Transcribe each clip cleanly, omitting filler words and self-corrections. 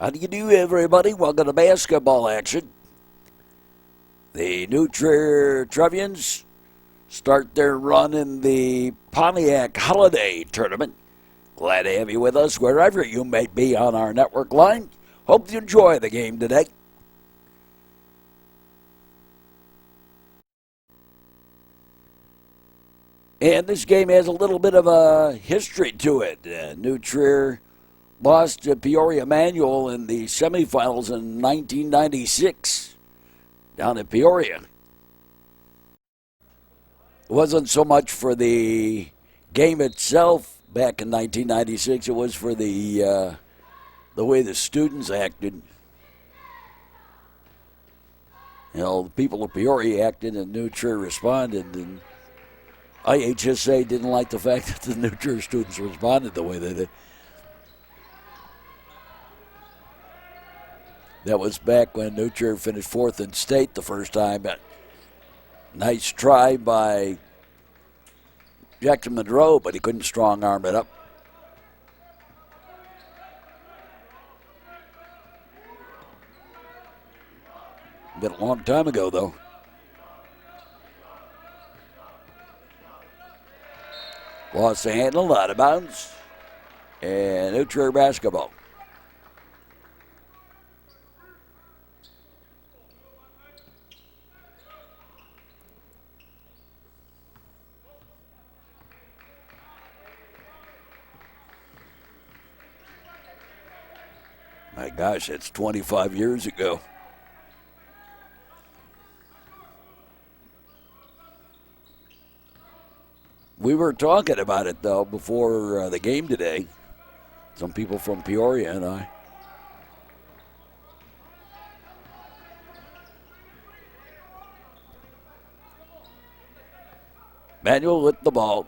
How do you do, everybody? Welcome to basketball action. The new Trier Trevians start their run in the Pontiac Holiday Tournament. Glad to have you with us wherever you may be on our network line. Hope you enjoy the game today. And this game has a little bit of a history to it. New Trier lost to Peoria Manual in the semifinals in 1996 down in Peoria. It wasn't so much for the game itself back in 1996. It was for the way the students acted. The people of Peoria acted, and New Trier responded. And IHSA didn't like the fact that the New Trier students responded the way they did. That was back when New Trier finished fourth in state the first time. Nice try by Jackson Monroe, but he couldn't strong arm it up. Been a long time ago, though. Lost the handle, out of bounds. And New Trier basketball. My gosh, that's 25 years ago. We were talking about it, though, before the game today. Some people from Peoria and I. Manuel with the ball.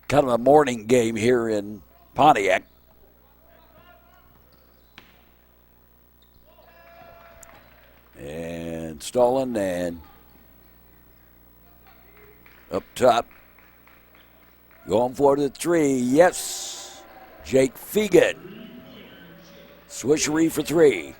Kind of a morning game here in Pontiac. And Stalin and up top. Going for the three. Yes. Jake Fegan. Swishery for three.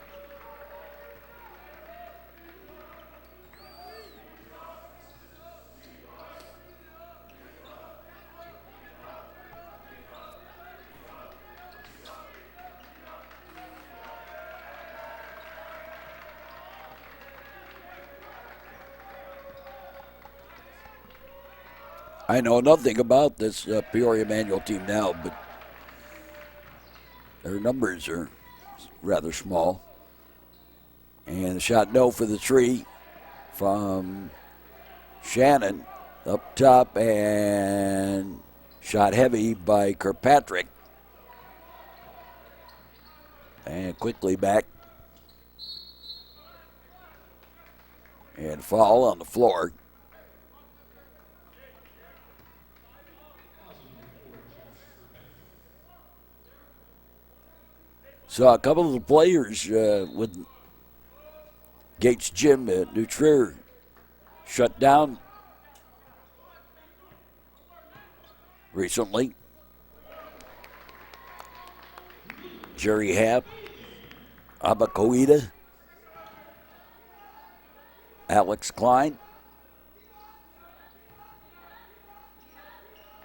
I know nothing about this Peoria Manual team now, but their numbers are rather small. And the shot no for the three from Shannon up top, and shot heavy by Kirkpatrick. And quickly back. And foul on the floor. Saw a couple of the players with Gates Gym at New Trier shut down recently. Jerry Happ, Abacoida, Alex Klein,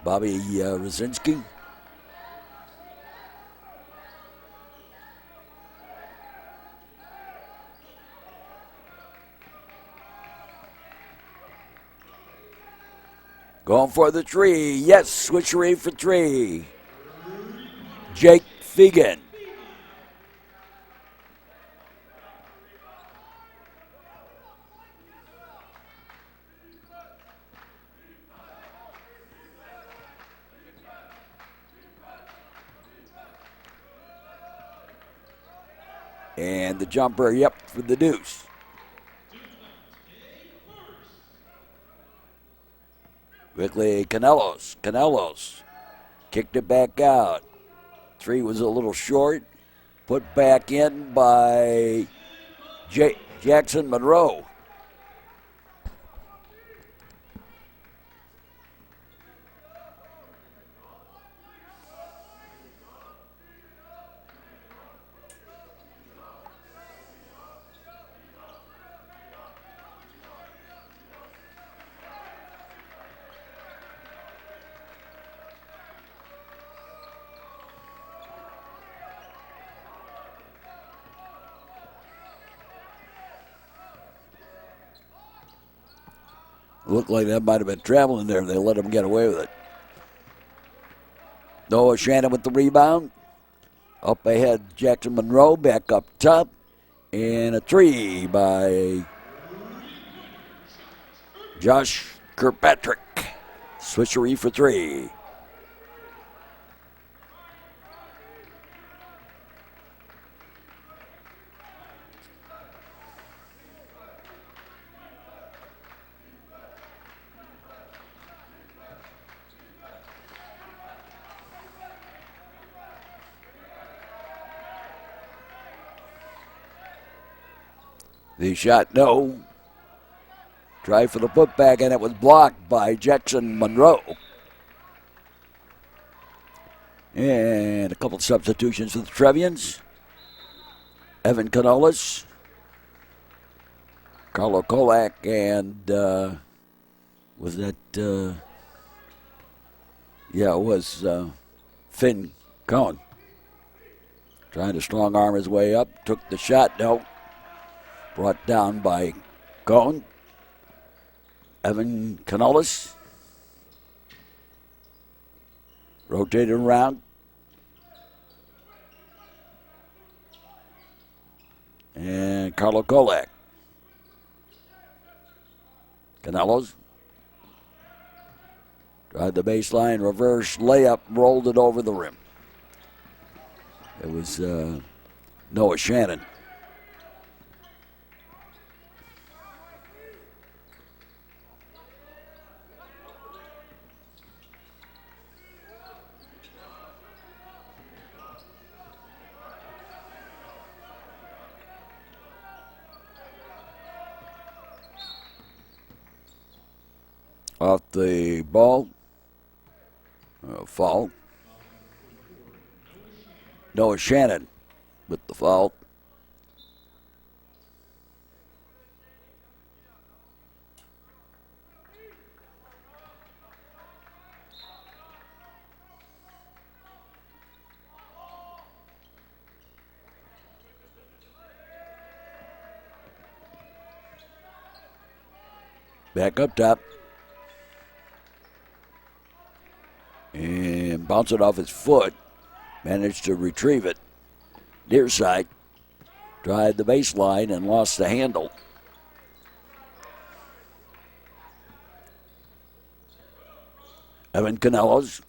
Bobby Rosinski. Going for the three. Yes, switchery for three. Jake Fegan. And the jumper, yep, for the deuce. Quickly, Canelos kicked it back out. Three was a little short. Put back in by Jackson Monroe. Looked like that might have been traveling there. They let him get away with it. Noah Shannon with the rebound. Up ahead, Jackson Monroe back up top. And a three by Josh Kirkpatrick. Switchery for three. The shot, no. Try for the putback, and it was blocked by Jackson Monroe. And a couple of substitutions for the Trevians. Evan Canolas, Carlo Kolak, and was that, it was Finn Cohen. Trying to strong arm his way up, took the shot, no. Brought down by Cohen. Evan Canolas. Rotated around. And Carlo Kolak. Canelos. Tried the baseline, reverse layup, rolled it over the rim. It was Noah Shannon. Off the ball. Foul. Noah Shannon with the foul. Back up top. And bounce it off his foot. Managed to retrieve it. Near side. Tried the baseline and lost the handle. Evan Canelos.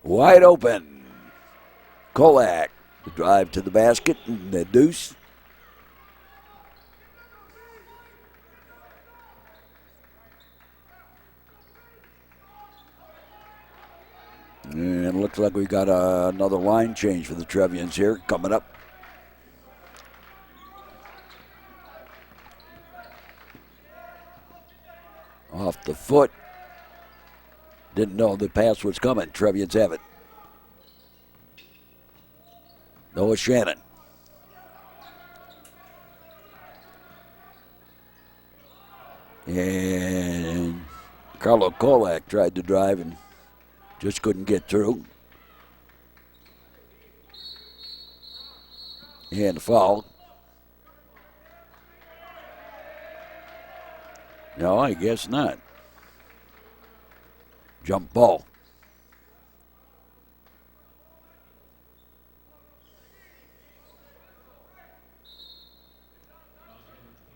Wide open. Kolak. The drive to the basket and the deuce. And it looks like we got another line change for the Trevians here coming up. Off the foot. Didn't know the pass was coming. Trevians have it. Noah Shannon. And Carlo Kolak tried to drive and just couldn't get through. And the foul. No, I guess not. Jump ball.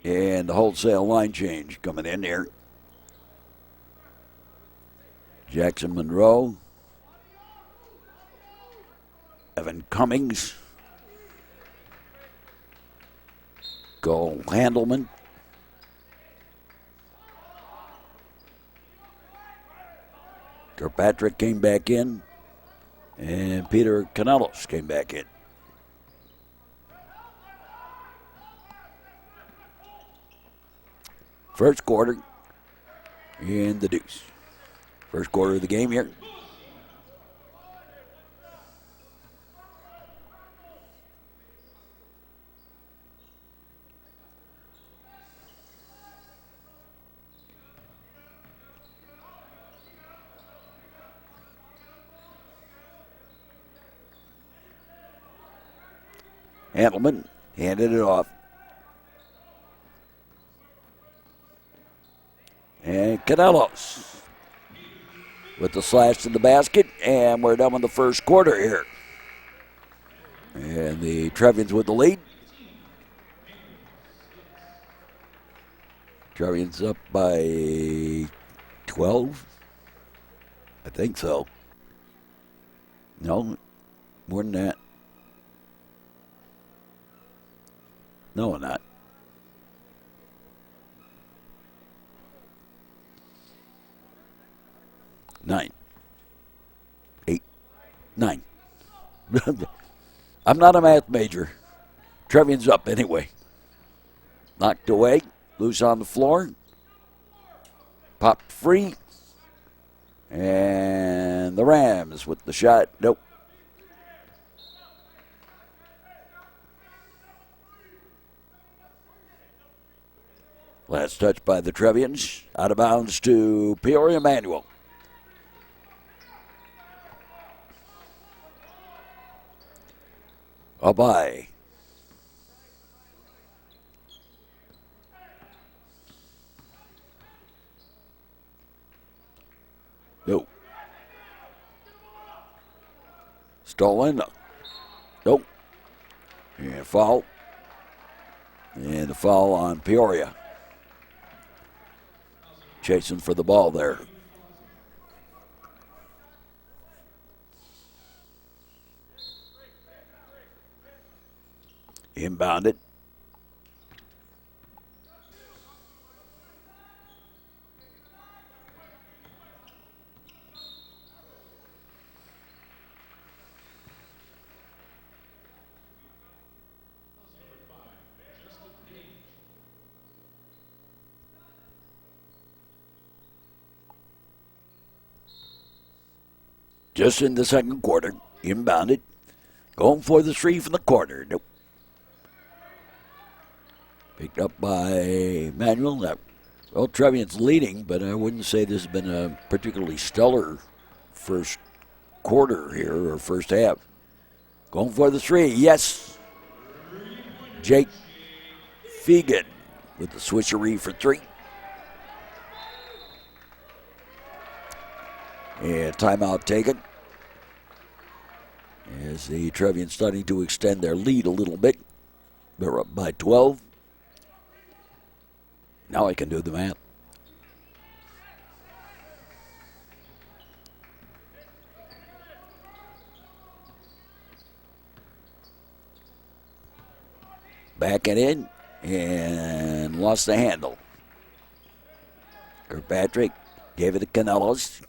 And the wholesale line change coming in here. Jackson Monroe. Evan Cummings. Cole Handelman. Kirkpatrick came back in. And Peter Canelos came back in. First quarter in the deuce. First quarter of the game here. Handelman handed it off. And Canelos with the slash to the basket, and we're done with the first quarter here. And the Trevians with the lead. Trevians up by 12. I think so. No, more than that. No, not. Nine. 8. 9. I'm not a math major. Trevian's up anyway. Knocked away. Loose on the floor. Popped free. And the Rams with the shot. Nope. Last touch by the Trevians. Out of bounds to Peoria Manual. Bye-bye. No. Stolen. Nope. And foul. And a foul on Peoria. Chasing for the ball there. Inbounded. Just in the second quarter. Inbounded. Going for the three from the corner. Nope. Picked up by Manuel. Well, Trevian's leading, but I wouldn't say this has been a particularly stellar first quarter here, or first half. Going for the three. Yes. Jake Fegan with the switcheroo for three. And timeout taken. As the Trevians starting to extend their lead a little bit. They're up by 12. Now I can do the math. Backing in and lost the handle. Kirkpatrick gave it to Canelos.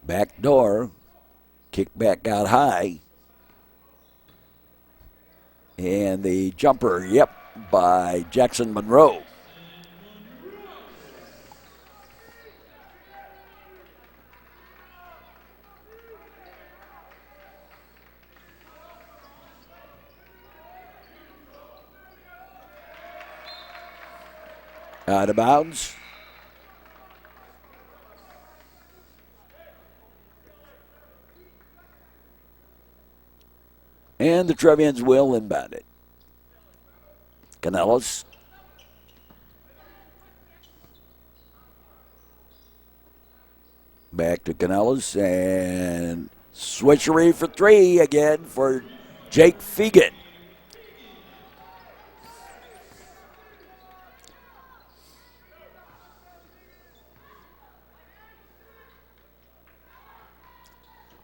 Back door. Kick back out high. And the jumper, yep, by Jackson Monroe. Out of bounds. And the Trevians will inbound it. Canelos. Back to Canelos and switchery for three again for Jake Fegan.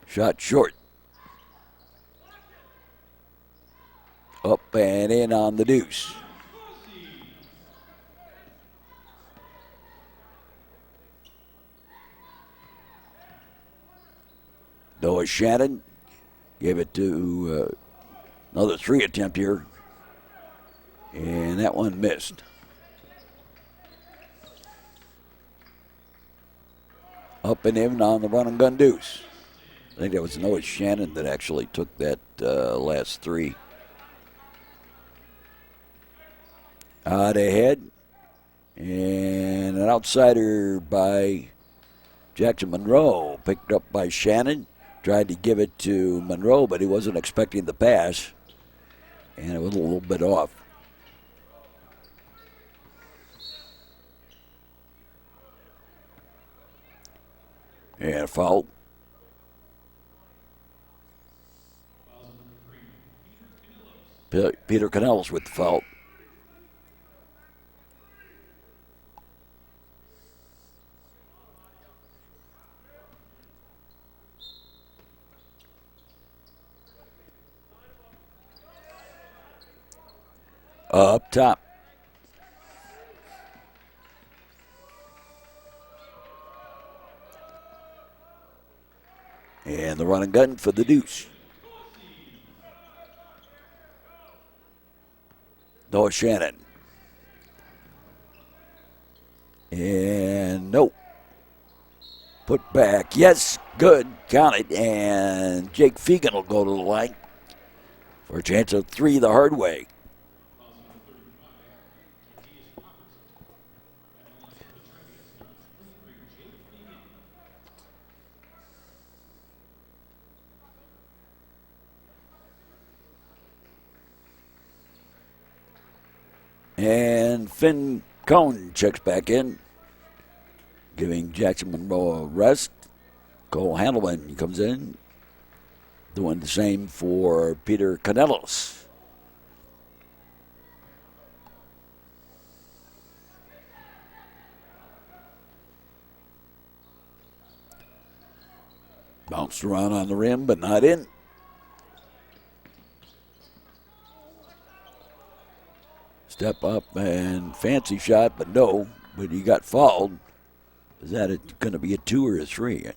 Shot short. Up and in on the deuce. Noah Shannon gave it to another three attempt here. And that one missed. Up and in on the run and gun deuce. I think that was Noah Shannon that actually took that last three. Out ahead. And an outsider by Jackson Monroe picked up by Shannon. Tried to give it to Monroe, but he wasn't expecting the pass. And it was a little bit off. And a foul. Peter Canellos with the foul. Up top. And the run and gun for the Deuce. Noah Shannon. And no. Put back. Yes, good. Count it. And Jake Fegan will go to the line for a chance of 3 the hard way. And Finn Cohn checks back in, giving Jackson Monroe a rest. Cole Handelman comes in, doing the same for Peter Canellos. Bounced around on the rim, but not in. Step up and fancy shot, but no. But he got fouled. Is that going to be a 2 or a 3?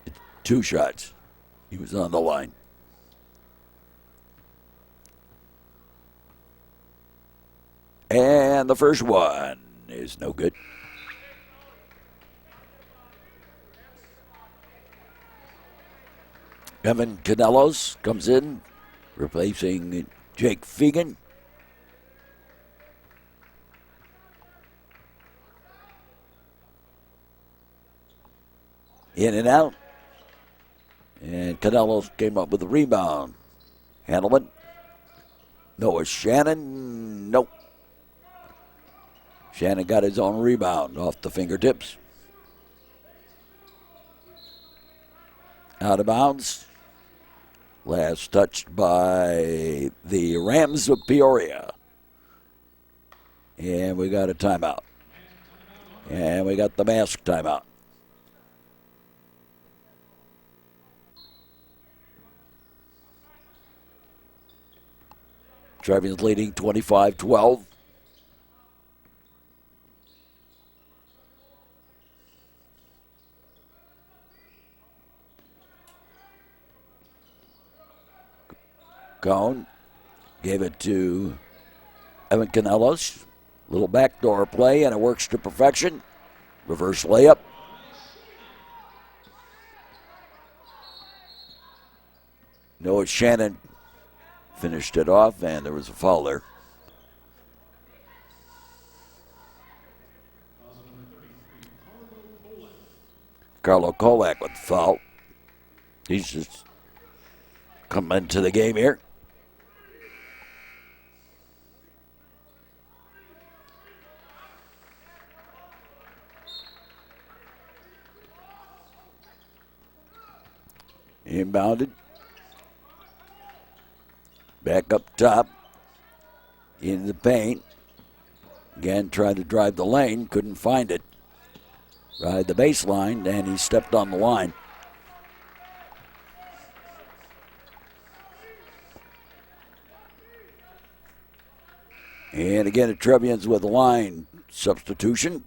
It's 2 shots. He was on the line. And the first one is no good. Evan Canellos comes in, replacing Jake Fegan. In and out. And Canellos came up with a rebound. Handelman. Noah Shannon. Nope. Shannon got his own rebound off the fingertips. Out of bounds. Last touched by the Rams of Peoria. And we got a timeout. And we got the mask timeout. Trevians leading 25-12. Cone gave it to Evan Canellos. Little backdoor play, and it works to perfection. Reverse layup. Noah Shannon finished it off, and there was a foul there. Carlo Kolak with the foul. He's just come into the game here. Inbounded. Back up top. In the paint. Again, tried to drive the lane. Couldn't find it. Ride the baseline, and he stepped on the line. And again, the Trevians with a line substitution.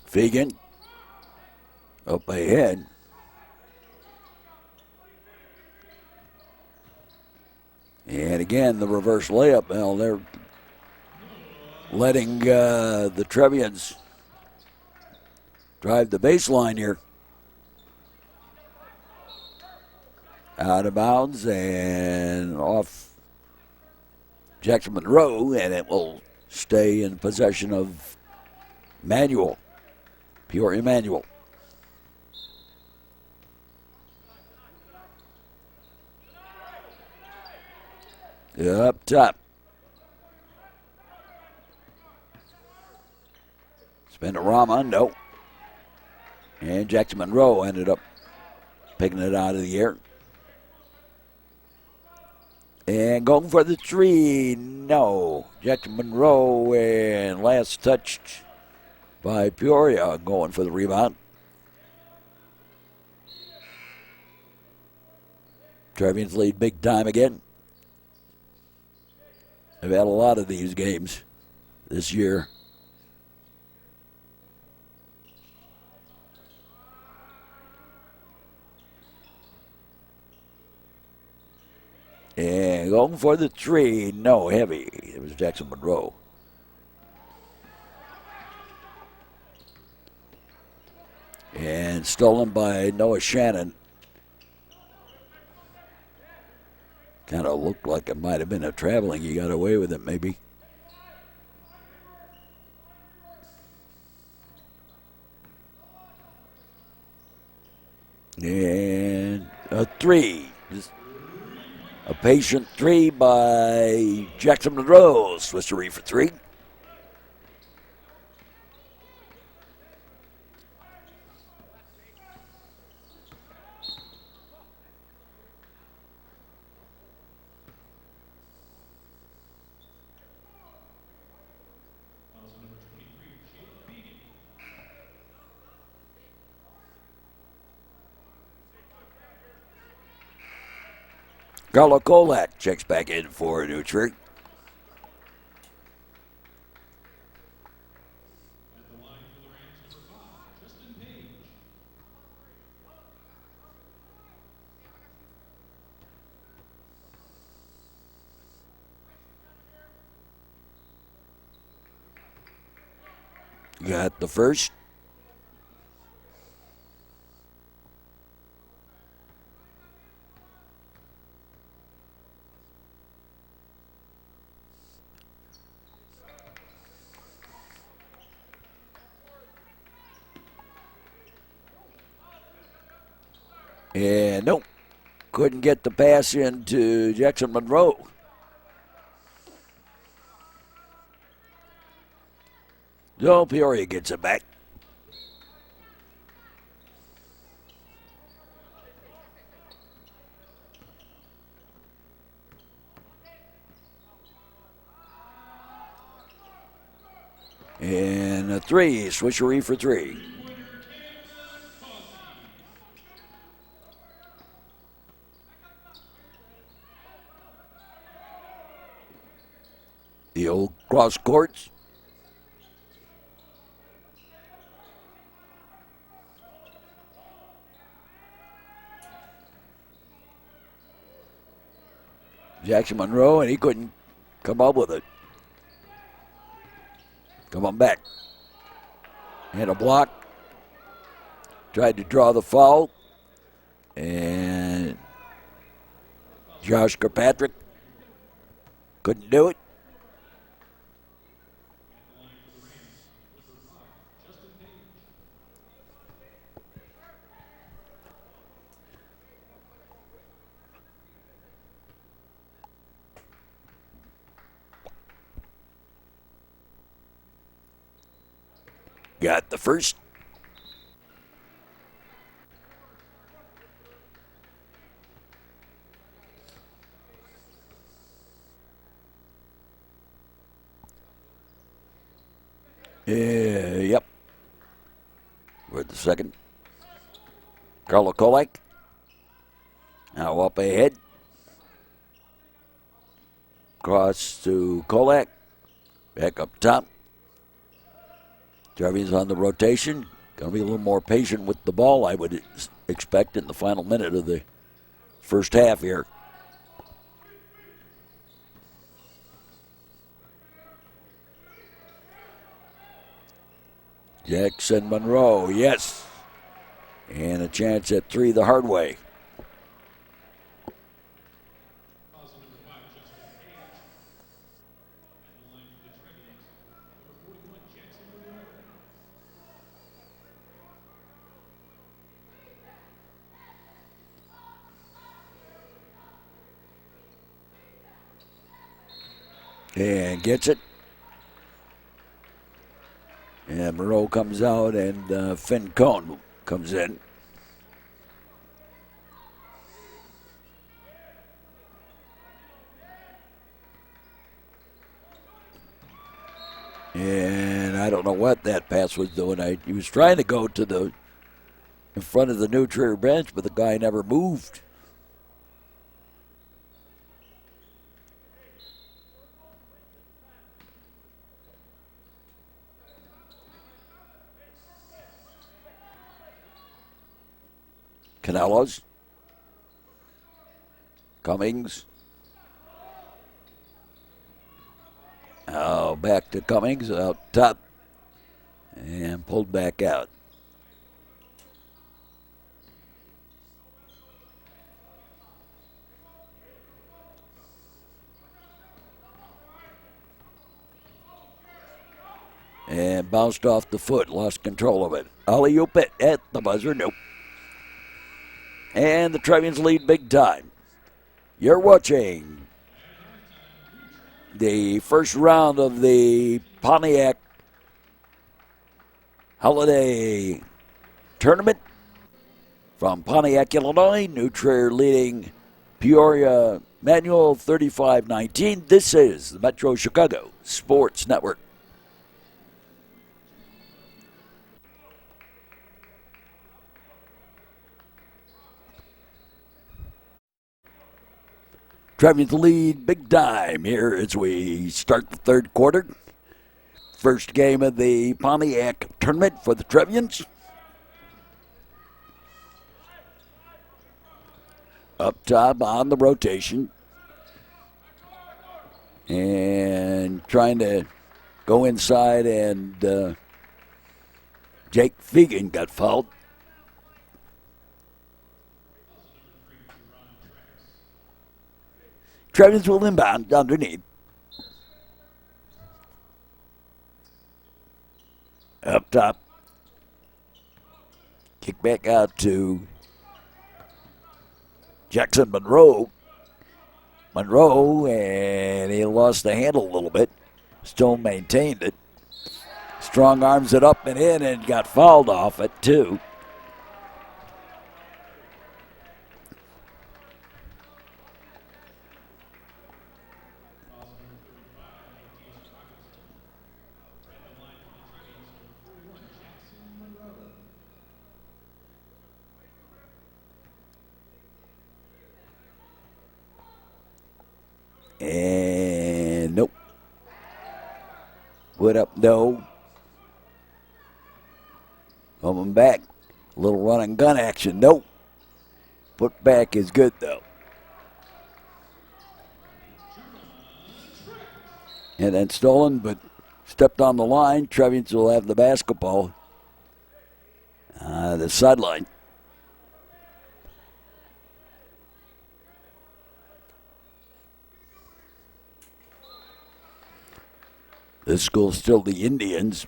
Fegan up ahead. And again, the reverse layup. Well, they're letting the Trevians drive the baseline here. Out of bounds and off Jackson Monroe, and it will stay in possession of Manual, Peoria Manual. Up top. Spinorama, no. And Jackson Monroe ended up picking it out of the air. And going for the three, no. Jackson Monroe, and last touched by Peoria, going for the rebound. Trevians lead big time again. They've had a lot of these games this year. And going for the three, no, heavy. It was Jackson Monroe. And stolen by Noah Shannon. Kind of looked like it might have been a traveling. He got away with it, maybe. And a three. A patient three by Jackson Monroe. Swissery for three. Carlo Kolak checks back in for New Trier. Got the first. And nope, couldn't get the pass into Jackson Monroe. So Peoria gets it back. And a three, swishery for three. The old cross courts. Jackson Monroe, and he couldn't come up with it. Come on back. And a block. Tried to draw the foul. And Josh Kirkpatrick couldn't do it. Got the first. Yep. We're at the second. Carlo Kolak. Now up ahead. Cross to Kolak. Back up top. Trevians on the rotation. Going to be a little more patient with the ball, I would expect, in the final minute of the first half here. Jackson Monroe, yes. And a chance at 3 the hard way. And gets it. And Monroe comes out, and Finn Cohn comes in. And I don't know what that pass was doing. He was trying to go to in front of the new Trier bench, but the guy never moved. Canelos. Cummings. Oh, back to Cummings out top. And pulled back out. And bounced off the foot, lost control of it. Alley-oop it at the buzzer, nope. And the Trevians lead big time. You're watching the first round of the Pontiac Holiday Tournament from Pontiac, Illinois. New Trier leading Peoria Manual 35-19. This is the Metro Chicago Sports Network. Trevians lead big time here as we start the third quarter. First game of the Pontiac tournament for the Trevians. Up top on the rotation. And trying to go inside, and Jake Fegan got fouled. Trevians will inbound underneath. Up top. Kick back out to Jackson Monroe. Monroe, and he lost the handle a little bit. Still maintained it. Strong arms it up and in, and got fouled off it too. And nope. Put up, no. Coming back. A little run and gun action, nope. Put back is good though. And then stolen, but stepped on the line. Trevians will have the basketball. The sideline. This school's still the Indians.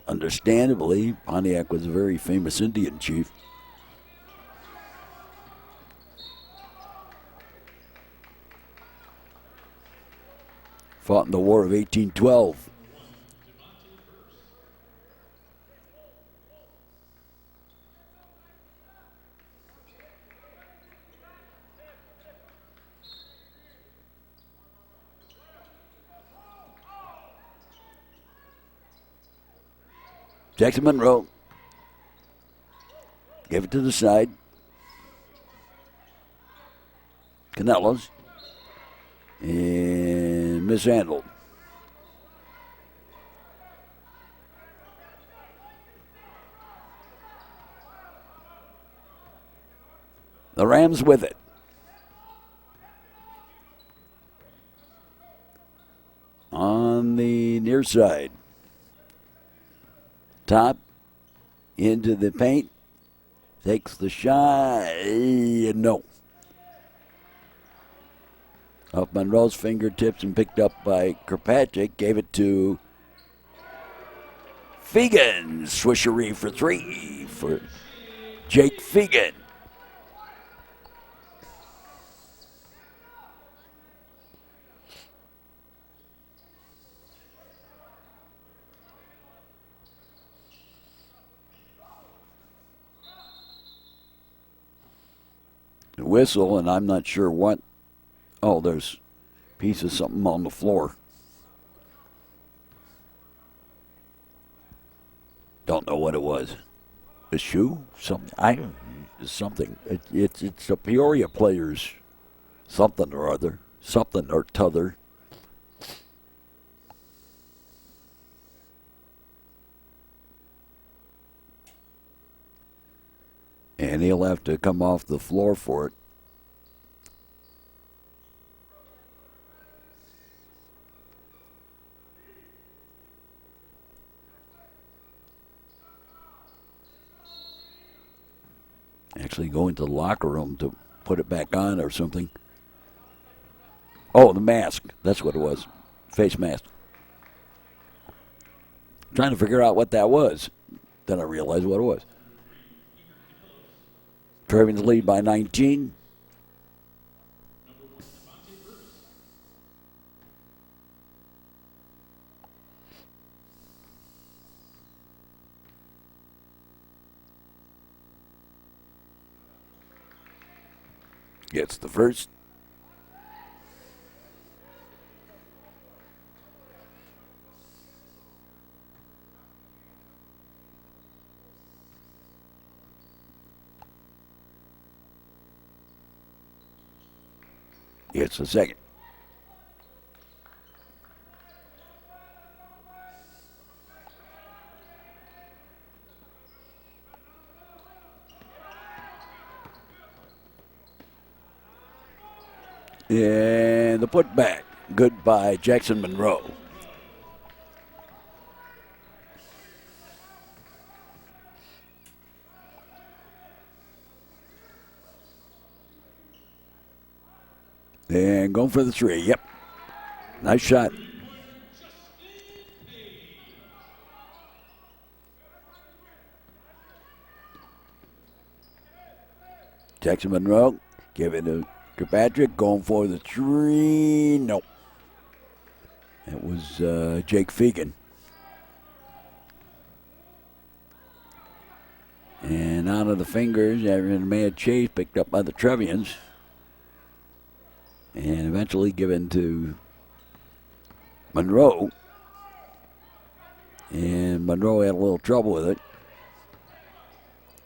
Understandably, Pontiac was a very famous Indian chief. Fought in the War of 1812. Jackson Monroe. Gave it to the side. Canelos. And mishandled. The Rams with it. On the near side. Top into the paint. Takes the shot. No. Off Monroe's fingertips and picked up by Kirkpatrick. Gave it to Fegan. Swishery for 3 for Jake Fegan. Whistle, and I'm not sure what. Oh, there's a piece of something on the floor. Don't know what it was. A shoe? Something. Something. It's a Peoria player's something or other. Something or t'other. And he'll have to come off the floor for it. Actually go into the locker room to put it back on or something. Oh, the mask. That's what it was. Face mask. Trying to figure out what that was. Then I realized what it was. Trevians lead by 19. Gets the first. Gets the second. And the putback. Good by Jackson Monroe. And going for the 3. Yep. Nice shot. Jackson Monroe. Give it to Kirkpatrick. Going for the 3. Nope. That was Jake Fegan. And out of the fingers, after a mad chase picked up by the Trevians. And eventually given to Monroe. And Monroe had a little trouble with it.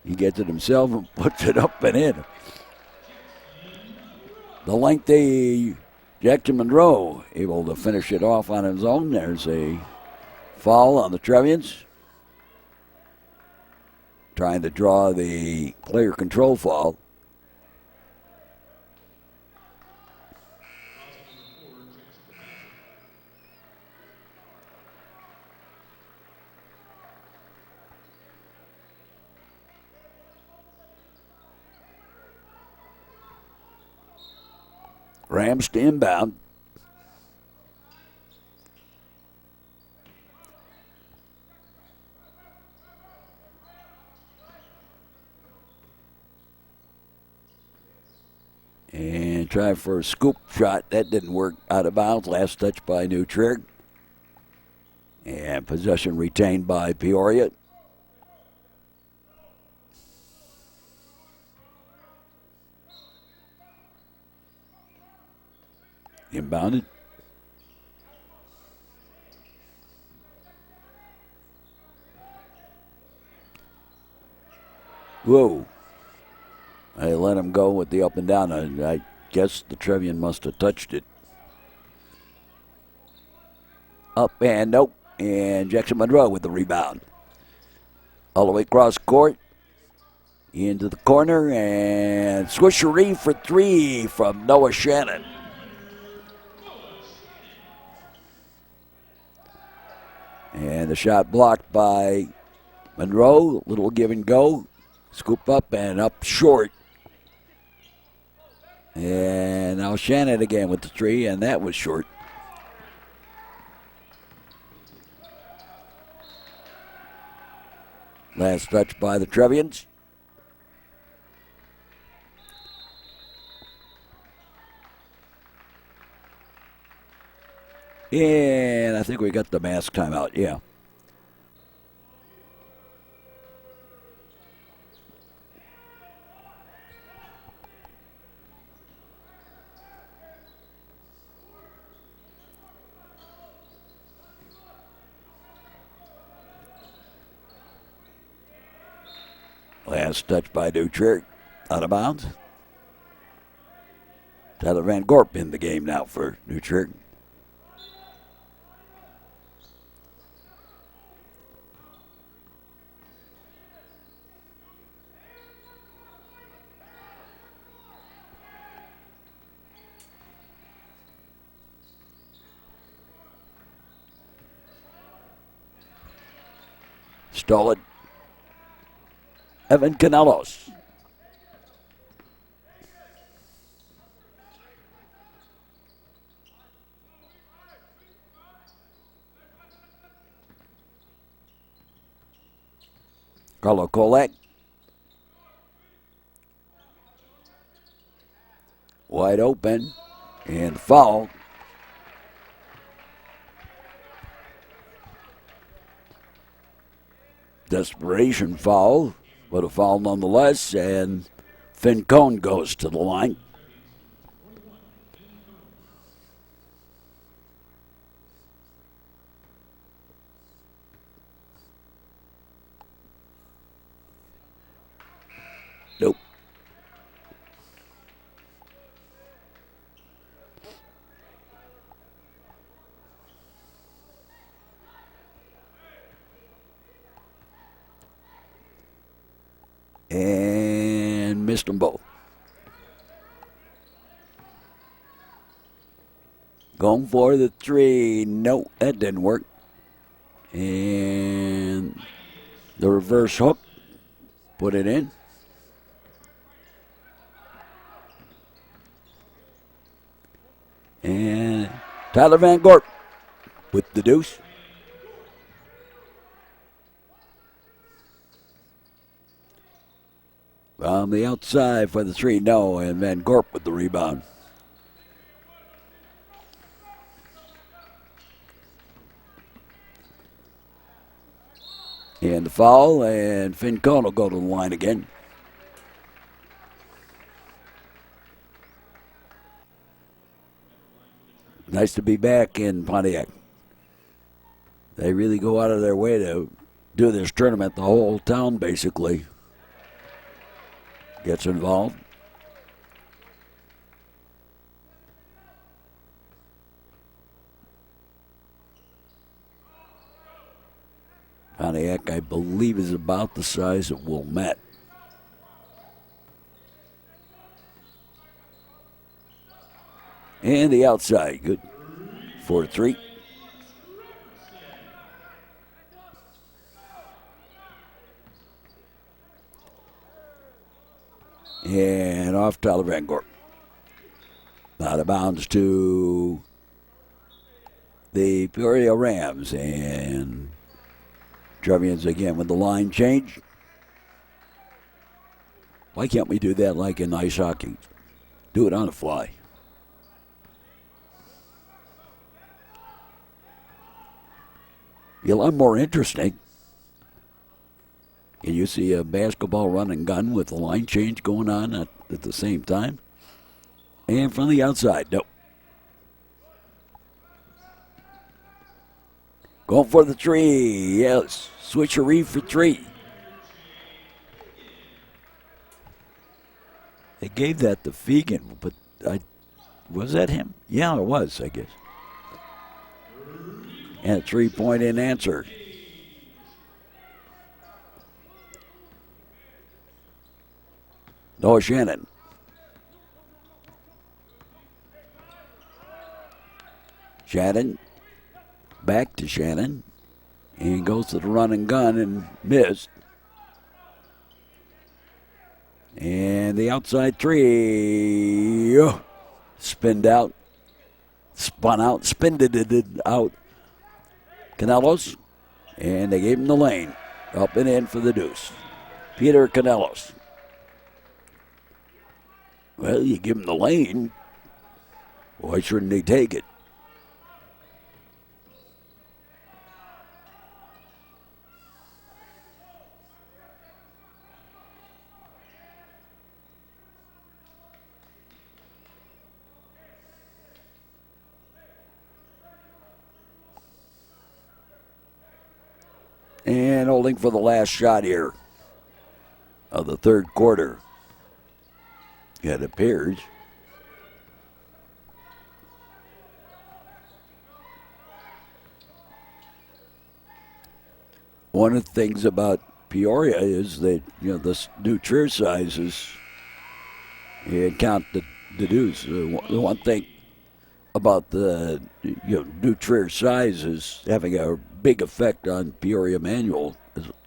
He gets it himself and puts it up and in. The lengthy Jackson Monroe able to finish it off on his own. There's a foul on the Trevians. Trying to draw the player control foul. Rams to inbound. And try for a scoop shot. That didn't work, out of bounds. Last touch by New Trier. And possession retained by Peoria. Inbounded. Whoa. I let him go with the up and down. I guess the Trevian must have touched it. Up and nope. And Jackson Monroe with the rebound. All the way across court. Into the corner. And swishery for 3 from Noah Shannon. And the shot blocked by Monroe, little give and go. Scoop up and up short. And now Shannon again with the three, and that was short. Last touch by the Trevians. And I think we got the mask timeout, yeah. Last touch by Trier, out of bounds. Tyler Van Gorp in the game now for Trier. Stole it. Evan Canelos. Carlo Kolak. Wide open. And foul. Desperation foul, but a foul nonetheless, and Finn Cohn goes to the line. Nope. And missed them both. Going for the three. No, that didn't work. And the reverse hook. Put it in. And Tyler Van Gorp with the deuce. On the outside for the three, no, and Van Gorp with the rebound. And the foul, and Finn Cohn will go to the line again. Nice to be back in Pontiac. They really go out of their way to do this tournament. The whole town basically gets involved. Pontiac, I believe, is about the size of Wilmette. And the outside, good. 4-3. And off Tyler Van Gorp. Out of bounds to the Peoria Rams. And Trevians again with the line change. Why can't we do that like in ice hockey? Do it on the fly. Be a lot more interesting. Can you see a basketball run and gun with the line change going on at the same time? And from the outside, nope. Going for the three, yes. Switcheroo for three. They gave that to Fegan, but was that him? Yeah, it was, I guess. And a three-point in answer. Noah Shannon. Shannon. Back to Shannon. He goes to the run and gun and missed. And the outside three. Spun out, spinned it out. Canelos. And they gave him the lane. Up and in for the deuce. Peter Canelos. Well, you give him the lane. Why shouldn't they take it? And holding for the last shot here of the third quarter. It appears. One of the things about Peoria is that, the new Trier sizes, you count the deuce. The one thing about the new Trier size is having a big effect on Peoria Manual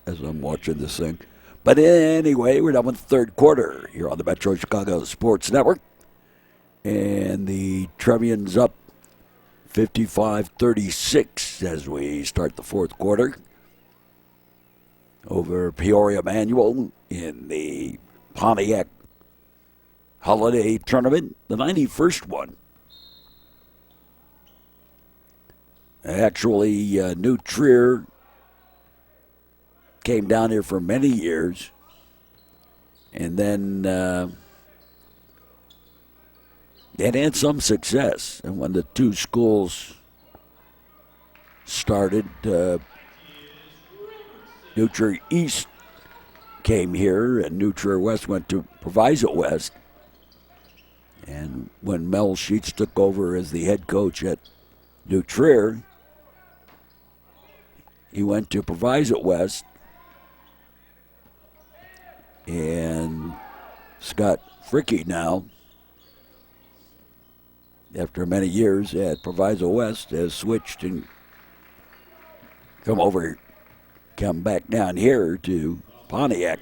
as I'm watching this thing. But anyway, we're done with the third quarter here on the Metro Chicago Sports Network. And the Trevians up 55-36 as we start the fourth quarter over Peoria Manual in the Pontiac Holiday Tournament, the 91st one. Actually, New Trier came down here for many years, and then it had some success. And when the two schools started, New Trier East came here, and New Trier West went to Proviso West. And when Mel Sheets took over as the head coach at New Trier, he went to Proviso West, and Scott Fricky now, after many years at Proviso West, has switched and come back down here to Pontiac.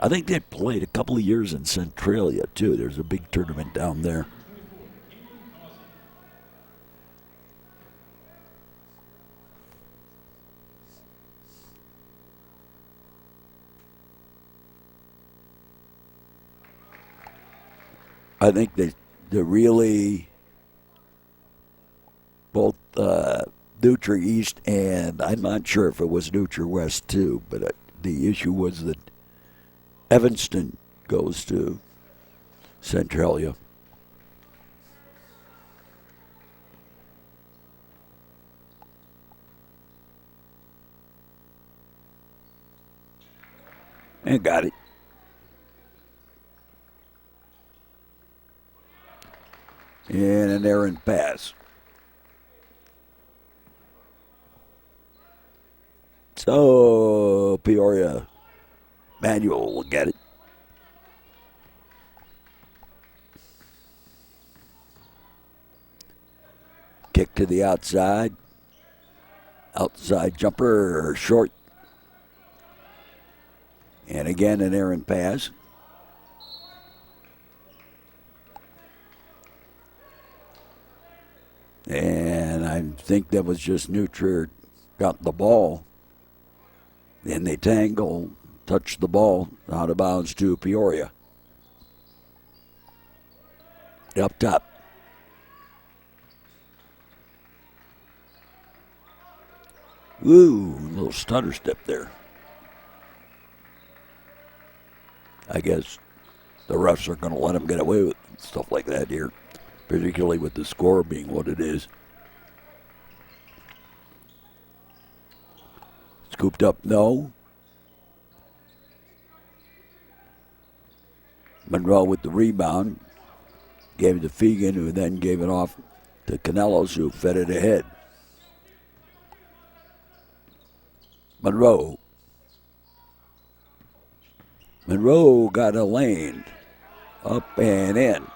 I think they played a couple of years in Centralia, too. There's a big tournament down there. I think they really, both New Trier East and I'm not sure if it was New Trier West too, but the issue was that Evanston goes to Centralia. And got it. And an errant pass. So Peoria Manual will get it. Kick to the outside. Outside jumper short. And again an errant pass. And I think that was just New Trier got the ball. Then they tangle, touch the ball out of bounds to Peoria. Up top. Ooh, little stutter step there. I guess the refs are going to let him get away with stuff like that here, particularly with the score being what it is. Scooped up, no. Monroe with the rebound. Gave it to Fegan, who then gave it off to Canelos, who fed it ahead. Monroe got a lane. Up and in.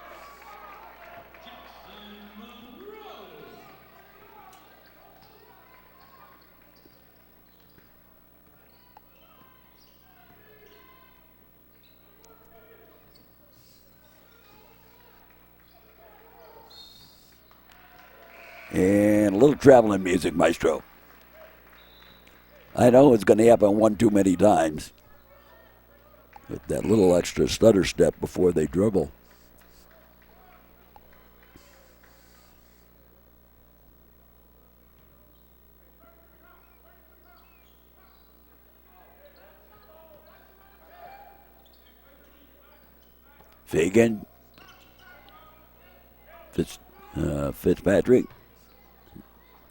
And a little traveling music, Maestro. I know it's going to happen one too many times. With that little extra stutter step before they dribble. Fagan. Fitzpatrick.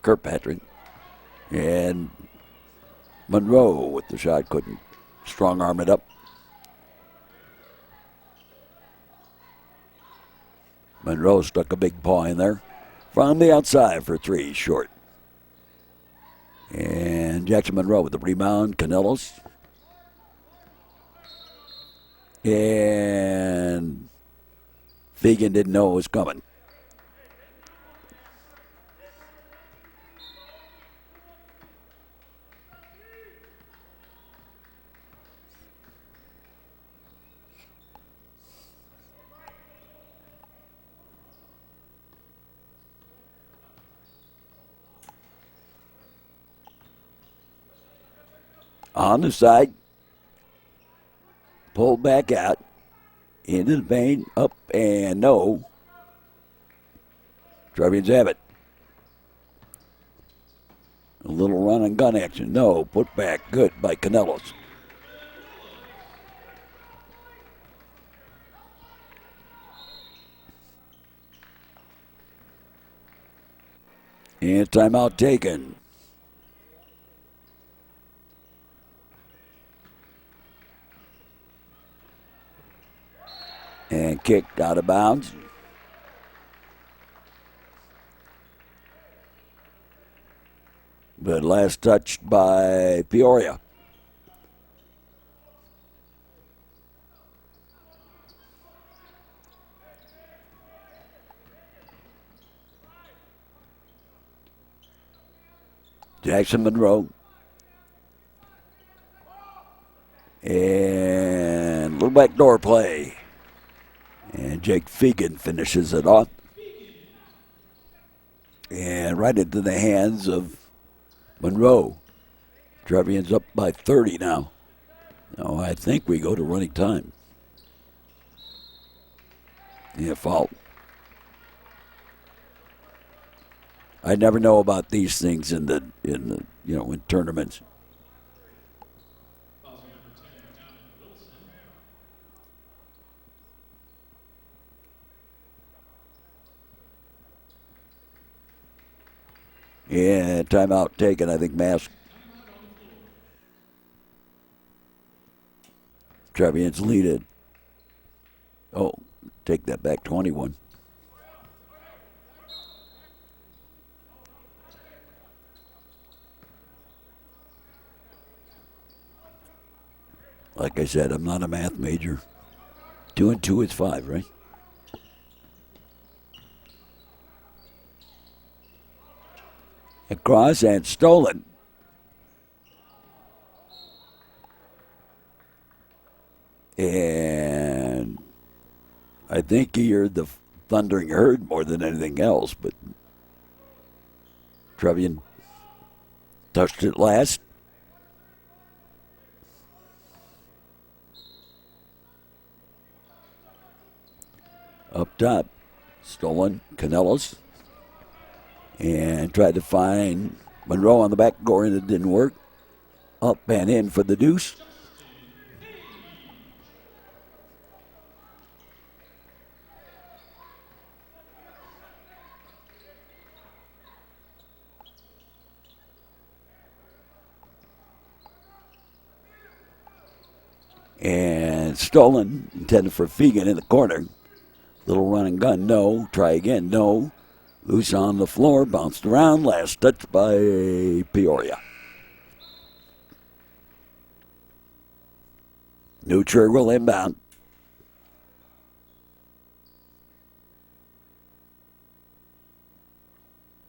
Kirkpatrick. And Monroe with the shot. Couldn't strong arm it up. Monroe stuck a big paw in there. From the outside for three, short. And Jackson Monroe with the rebound. Canelos. And Fagan didn't know it was coming. On the side. Pulled back out. Into the paint. Up and no. Trevians have it. A little run and gun action. No. Put back. Good by Canelos. And timeout taken. And kicked out of bounds. But last touched by Peoria. Jackson Monroe. And a little backdoor play. And Jake Fagan finishes it off. And right into the hands of Monroe. Trevians up by 30 now. Now I think we go to running time. Yeah, foul. I never know about these things in tournaments. Yeah, timeout taken. I think Mask. Trevians lead it. Oh, take that back, 21. Like I said, I'm not a math major. 2 and 2 is 5, right? Across and stolen. And I think he heard the thundering herd more than anything else, but Trevian touched it last. Up top, stolen, Canelos. And tried to find Monroe on the back door, and it didn't work. Up and in for the deuce. And stolen, intended for Fagan in the corner. Little run and gun, no. Try again, no. Loose on the floor, bounced around, last touch by Peoria. New Trier will inbound.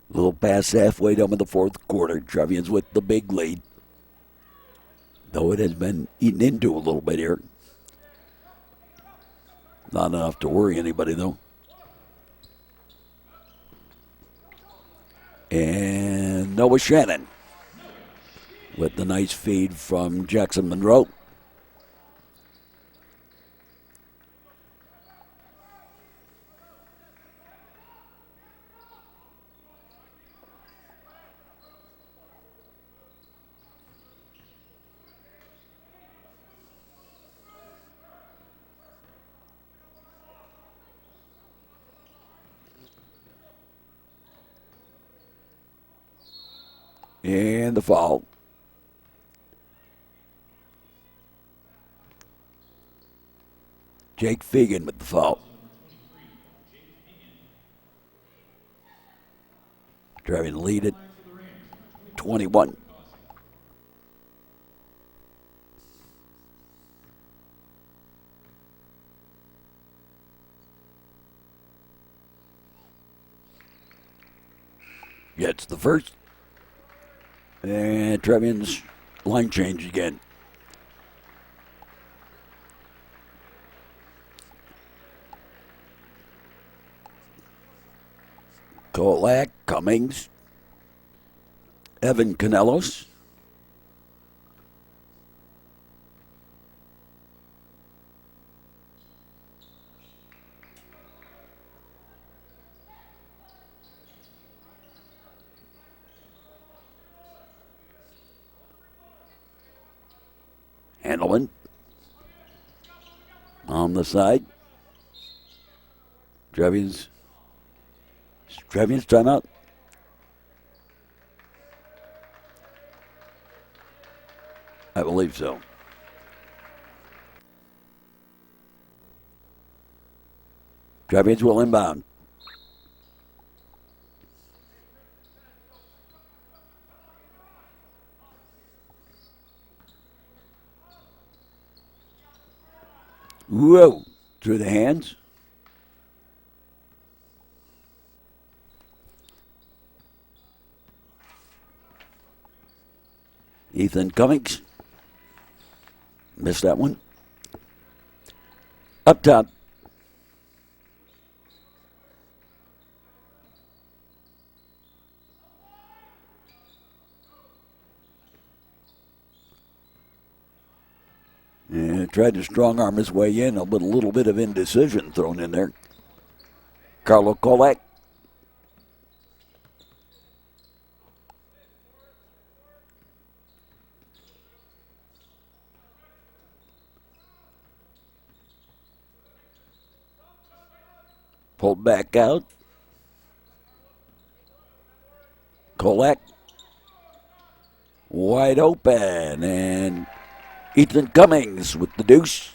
Little pass halfway down in the fourth quarter. Trevians with the big lead. Though it has been eaten into a little bit here. Not enough to worry anybody, though. And Noah Shannon with the nice feed from Jackson Monroe. And the foul. Jake Fegan with the foul. Driving the lead at 21. Gets the first. And Trevians line change again. Kolak, Cummings, Evan Canelos, Handelman on the side. Trevians timeout. I believe so. Trevians will inbound. Whoa, through the hands. Ethan Cummings. Missed that one. Up top. And tried to strong arm his way in, a little bit of indecision thrown in there. Carlo Kolak. Pulled back out. Kolak. Wide open. And Ethan Cummings with the deuce.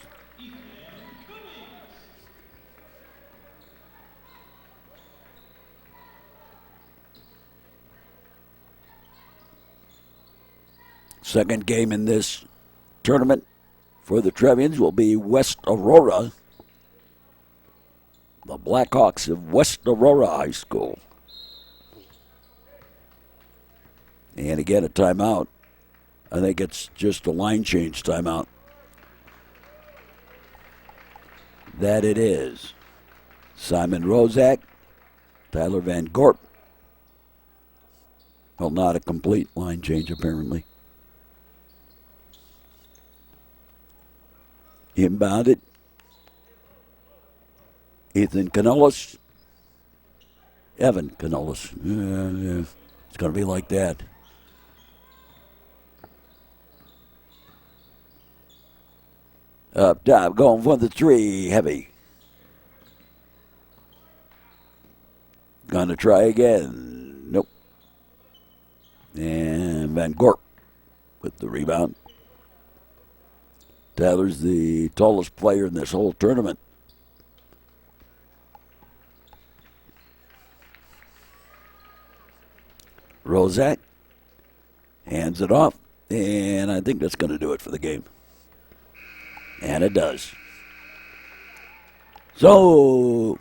Second game in this tournament for the Trevians will be West Aurora. The Blackhawks of West Aurora High School. And again, a timeout. I think it's just a line change timeout. That it is. Simon Rozak, Tyler Van Gorp. Well, not a complete line change, apparently. Inbounded. Ethan Canelos. Evan Canelos. Yeah. It's going to be like that. Up top, going for the three, heavy. Going to try again. Nope. And Van Gorp with the rebound. Tyler's the tallest player in this whole tournament. Rozak hands it off, and I think that's going to do it for the game. And it does. So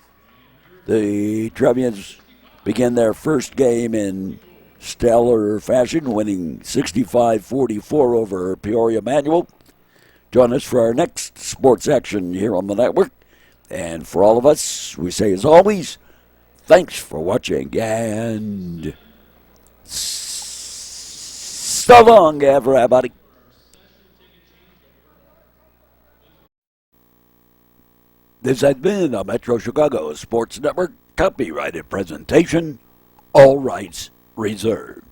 the Trevians begin their first game in stellar fashion, winning 65-44 over Peoria Manual. Join us for our next sports action here on the network. And for all of us, we say as always, thanks for watching and So long, everybody. This has been a Metro Chicago Sports Network copyrighted presentation. All rights reserved.